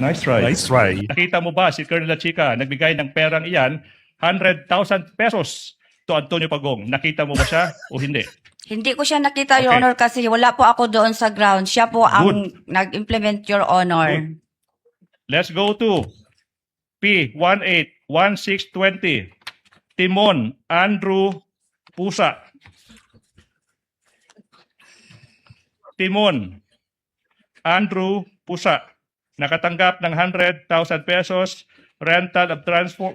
Nice try. Nice try. Nakita mo ba si Colonel La Chica nagbigay ng perang iyan, 100,000 pesos to Antonio Pagong? Nakita mo ba siya o hindi? Hindi ko siya nakita, Your Okay. Honor, kasi wala po ako doon sa ground. Siya po ang Good. nag-implement, Your Honor. Good. Let's go to P181620. Timon Andrew Pusa. Timon Andrew Pusa. Nakatanggap ng 100,000 pesos rental of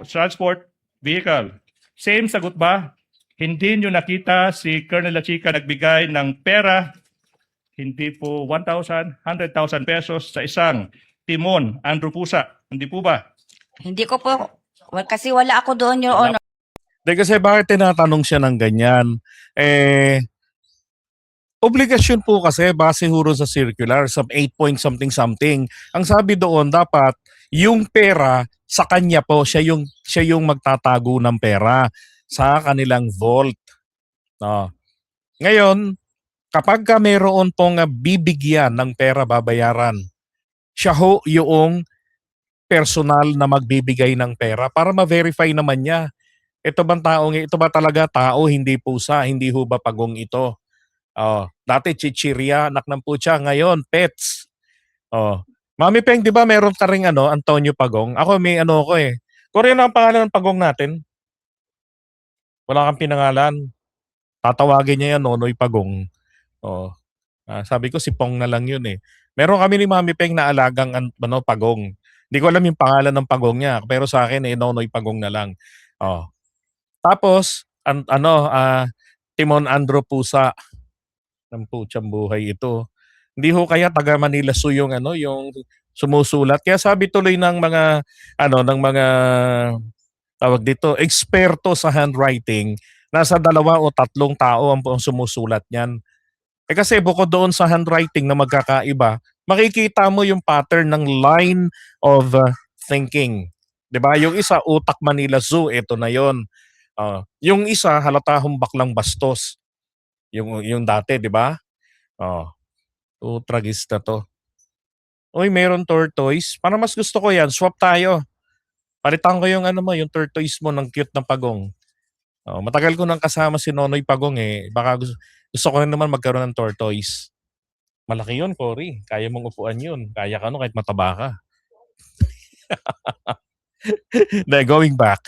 transport vehicle. Same sagot ba? Hindi nyo nakita si Colonel La Chica nagbigay ng pera, hindi po 1,000, 100,000 pesos sa isang Timon Andrew Pusa. Hindi po ba? Hindi ko po, kasi wala ako doon, Your Honor. Kasi bakit tinatanong siya ng ganyan? Obligasyon po kasi base huro sa circular sa 8 point something something. Ang sabi doon dapat yung pera sa kanya po, siya yung magtatago ng pera sa kanilang vault. No. Ngayon, kapag ka mayroon pong bibigyan ng pera babayaran, siya ho yung personal na magbibigay ng pera para ma-verify naman niya. Ito ba talaga tao, hindi pusa, hindi ho ba pagong ito? Dati chichirya, anak ng putya, ngayon pets. Mami Peng, di ba meron ka ring Antonio Pagong? Ako may ko eh. Koreano ang pangalan ng Pagong natin? Wala kang pinangalan. Tatawagin niya yan, Nonoy Pagong. Sabi ko si Pong na lang yun eh. Meron kami ni Mami Peng na alagang Pagong. Hindi ko alam yung pangalan ng Pagong niya, pero sa akin Nonoy Pagong na lang. Tapos Timon Andrew Pusa. Ng putyang buhay ito. Hindi ho kaya taga Manila Zoo yung yung sumusulat. Kaya sabi tuloy ng mga tawag dito, eksperto sa handwriting, nasa 2 o 3 tao ang sumusulat niyan. Kasi bukod doon sa handwriting na magkakaiba, makikita mo yung pattern ng line of thinking. 'Di ba? Yung isa utak Manila Zoo, ito na 'yon. Yung isa halata humbak lang bastos. Yung dati, 'di ba? Tragis na to. Uy, meron tortoise. Para mas gusto ko 'yan, swap tayo. Palitan ko yung yung tortoise mo ng cute na Pagong. Matagal ko nang kasama si Nonoy Pagong eh. Baka gusto ko naman magkaroon ng tortoise. Malaki 'yon, Cory. Kaya mong upuan 'yun. Kaya ka kahit mataba ka. Going back.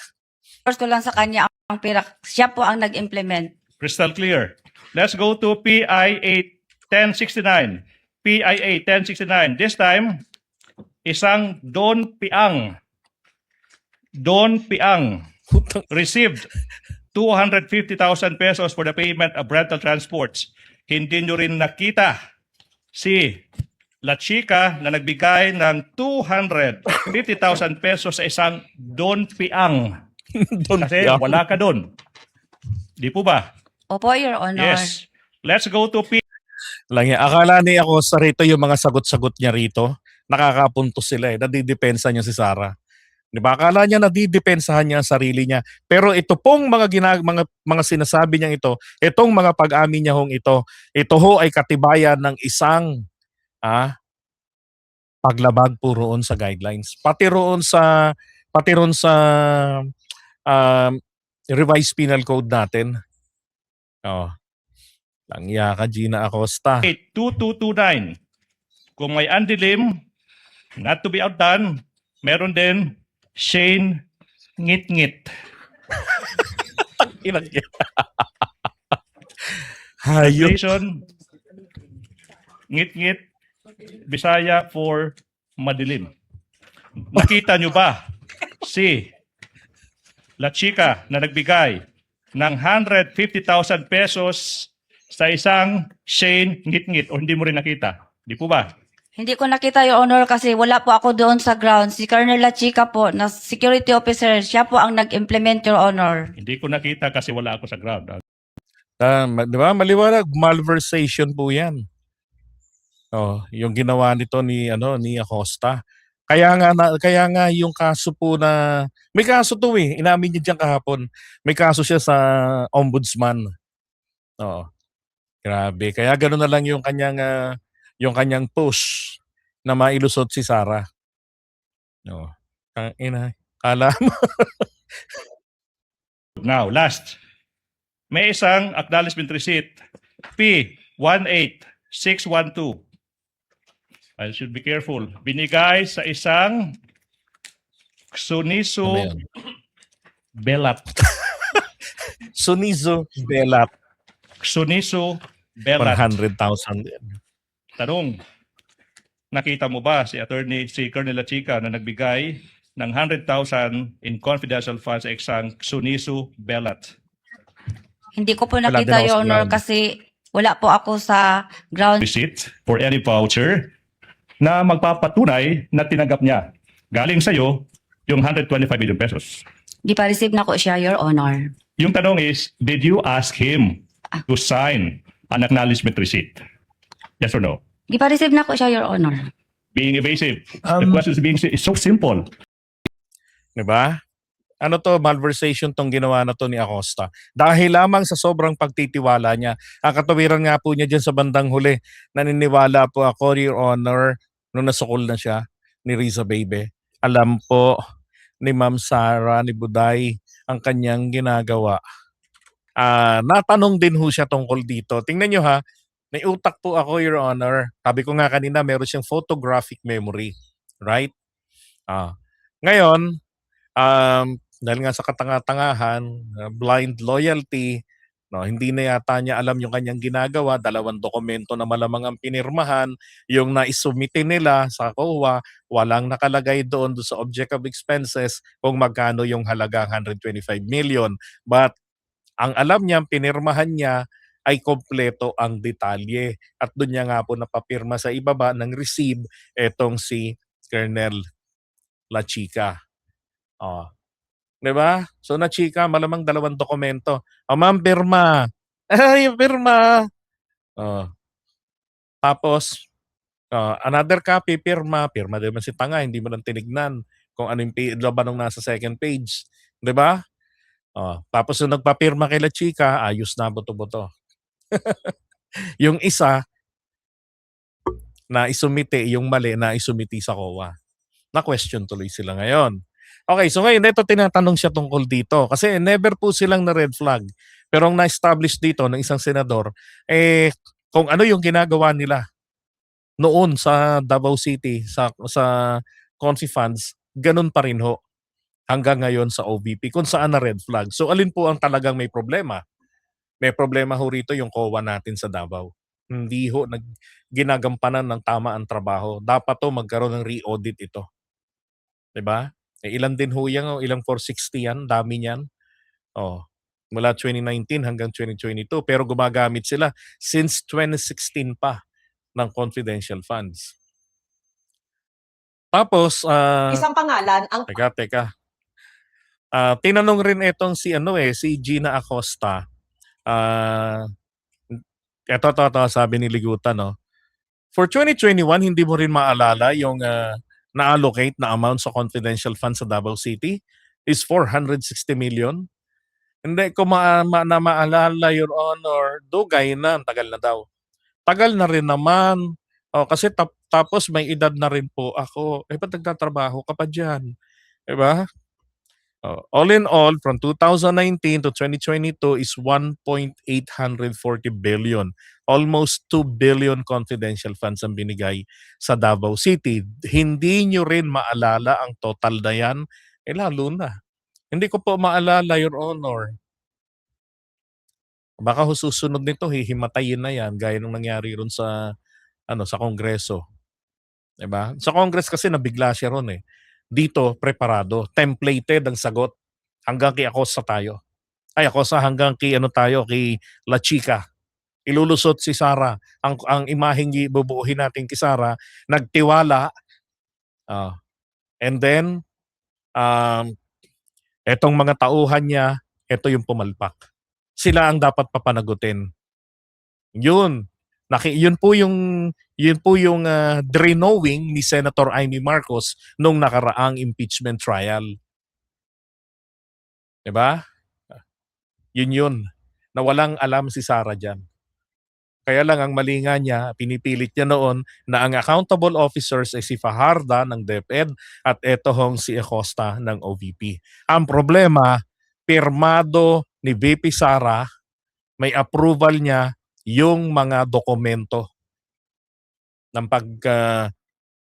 First ko lang sa kanya ang pera. Siya po ang nag-implement. Crystal clear. Let's go to PIA 1069. PIA 1069. This time, isang Don Piang received 250,000 pesos for the payment of rental transports. Hindi nyo rin nakita si La Chica na nagbigay ng 250,000 pesos sa isang Don Piang. Kasi wala ka doon. Di po ba? Opo, Your Honor. Yes. Let's go to Lang yan. Akala niya ako sa rito yung mga sagot-sagot niya rito. Nakakapunto sila eh. Nadidepensa niya si Sarah. Di ba? Akala niya nadidepensahan niya ang sarili niya. Pero ito pong mga sinasabi niya ito, itong mga pag-amin niya hong ito ho ay katibayan ng isang paglabag po roon sa guidelines. Pati roon sa revised penal code natin. Langya ka, Gina Acosta. 2229. Kung may andilim, not to be outdone, meron din Shane Ngit-Ngit. Ilang hayop. Translation, Ngit-Ngit, Bisaya for madilim. Nakita nyo ba si La Chica na nagbigay ng 150,000 pesos sa isang Shane Ngit-Ngit o hindi mo rin nakita? Di po ba? Hindi ko nakita, Your Honor, kasi wala po ako doon sa ground. Si Colonel La Chica po, na security officer, siya po ang nag-implement, Your Honor. Hindi ko nakita kasi wala ako sa ground. Di ba? Maliwanag, malversation po yan. Yung ginawa nito ni Acosta. Kaya nga yung kaso po na may kaso to eh. Inamin niya diyan kahapon. May kaso siya sa ombudsman. Grabe. Kaya ganoon na lang yung kanyang push na mailusot si Sarah. No. Tangina. Kala mo. Now, last. May isang acknowledgement receipt. P18612. I should be careful. Binigay sa isang Ano Suniso yan? Belat. Sunizo Belat. Suniso Belat. 100,000. Tanong, nakita mo ba si Colonel Lachica na nagbigay ng 100,000 in confidential funds sa isang Suniso Belat? Hindi ko po Wala nakita, din ako Your sa Honor, ground. kasi wala po ako sa ground. Receipt for any voucher na magpapatunay na tinanggap niya. Galing sa'yo yung 125 million pesos. Di pa receive na ko siya, Your Honor. Yung tanong is, did you ask him to sign an acknowledgement receipt? Yes or no? Di pa receive na ko siya, Your Honor. Being evasive. The question is so simple. Diba? Ano to, malversation tong ginawa na to ni Acosta. Dahil lamang sa sobrang pagtitiwala niya. Ang katawiran nga po niya dyan sa bandang huli, naniniwala po ako, Your Honor, nung nasukol na siya ni Riza Bebe. Alam po ni Ma'am Sara, ni Buday, ang kanyang ginagawa. Natanong din ho siya tungkol dito. Tingnan nyo ha, may utak po ako, Your Honor. Sabi ko nga kanina, meron siyang photographic memory. Right? Ngayon, dahil nga sa katanga-tangahan, blind loyalty, no, hindi na yata niya alam yung kanyang ginagawa, 2 dokumento na malamang ang pinirmahan, yung naisumite nila sa COA, walang nakalagay doon sa object of expenses kung magkano yung halaga 125 million. But ang alam niya, pinirmahan niya ay kompleto ang detalye. At doon niya nga po napapirma sa ibaba ng receive etong si Colonel Lachica. Diba? So na-chika, malamang 2 dokumento. Ma'am, pirma. Ay, pirma. Tapos, another copy, pirma. Pirma din man si tanga, hindi mo lang tinignan kung ano yung laban nung nasa second page. Diba? Tapos yung nagpapirma kay La Chica, ayos na, buto-buto. Yung isa, na isumite, yung mali na isumiti sa COA. Na-question tuloy sila ngayon. Okay, so ngayon, ito tinatanong siya tungkol dito. Kasi never po silang na red flag. Pero ang na-establish dito ng isang senador, kung ano yung ginagawa nila noon sa Davao City, sa Confi Funds, ganun pa rin ho hanggang ngayon sa OVP, kung saan na red flag. So alin po ang talagang may problema? May problema ho rito yung COA natin sa Davao. Hindi ho ginagampanan ng tama ang trabaho. Dapat to magkaroon ng re-audit ito. Diba? Ilan din ho yan, ilang 460 yan, dami niyan. Mula 2019 hanggang 2022, pero gumagamit sila since 2016 pa ng confidential funds. Tapos, Isang pangalan ang teka. Tinanong rin itong si Gina Acosta. Ito, sabi ni Ligutan, no? For 2021, hindi mo rin maalala yung na-allocate na amount sa confidential funds sa Davao City is 460 million. Hindi ko maalala, Your Honor. Dugay na, tagal na daw. Tagal na rin naman. Kasi tapos may edad na rin po ako. Ba't nagtatrabaho ka pa dyan? Diba? All in all, from 2019 to 2022 is 1.840 billion. Almost 2 billion confidential funds ang binigay sa Davao City. Hindi nyo rin maalala ang total na yan? Lalo na. Hindi ko po maalala, Your Honor. Baka susunod nito, hihimatayin na yan, gaya nung nangyari ron sa Kongreso. Diba? Sa Congress kasi nabigla siya ron eh. Dito, preparado. Templated ang sagot. Hanggang kay Acosta tayo. Acosta hanggang kay kay La Chica. Ilulusot si Sara. Ang imaheng bubuuhin natin kay Sara, nagtiwala. And then, etong mga tauhan niya, ito yung pumalpak. Sila ang dapat papanagutin. Yun po yung drenowing ni Senator Amy Marcos nung nakaraang impeachment trial. 'Di ba? Yun na walang alam si Sara diyan. Kaya lang ang mali nga niya, pinipilit niya noon na ang accountable officers ay si Fajarda ng DepEd at eto hong si Acosta ng OVP. Ang problema, pirmado ni VP Sara, may approval niya yung mga dokumento ng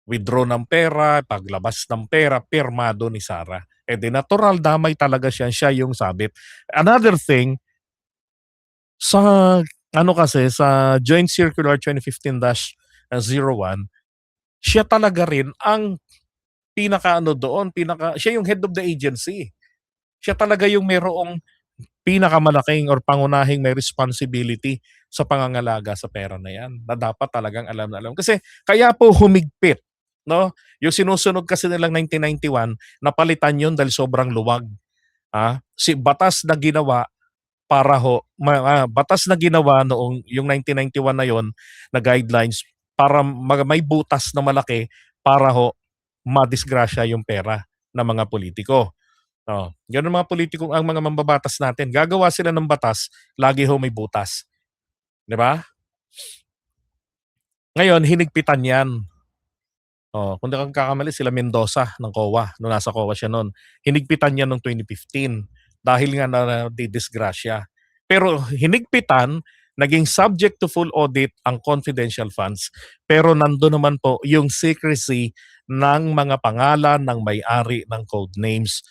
withdraw ng pera, paglabas ng pera, pirmado ni Sara. Eh di natural, damay talaga siya yung sabit. Another thing, sa kasi sa Joint Circular 2015-01, siya talaga rin ang siya yung head of the agency. Siya talaga yung mayroong pinakamalaking or pangunahing may responsibility sa pangangalaga sa pera na yan. Na dapat talagang alam na alam. Kasi kaya po humigpit, no? Yung sinusunog kasi nilang 1991, napalitan yun dahil sobrang luwag. Si batas na ginawa batas na ginawa noong yung 1991 na yon na guidelines para may butas na malaki para madisgrasya yung pera ng mga politiko. Ganun mga politiko ang mga mambabatas natin. Gagawa sila ng batas, lagi may butas. 'Di ba? Ngayon, hinigpitan 'yan. Kung di kang kakamali, sila Mendoza ng COA, nung nasa COA siya noon. Hinigpitan niya noong 2015 dahil nga na didisgrasya. Pero hinigpitan, naging subject to full audit ang confidential funds. Pero nando naman po yung secrecy ng mga pangalan ng may-ari ng code names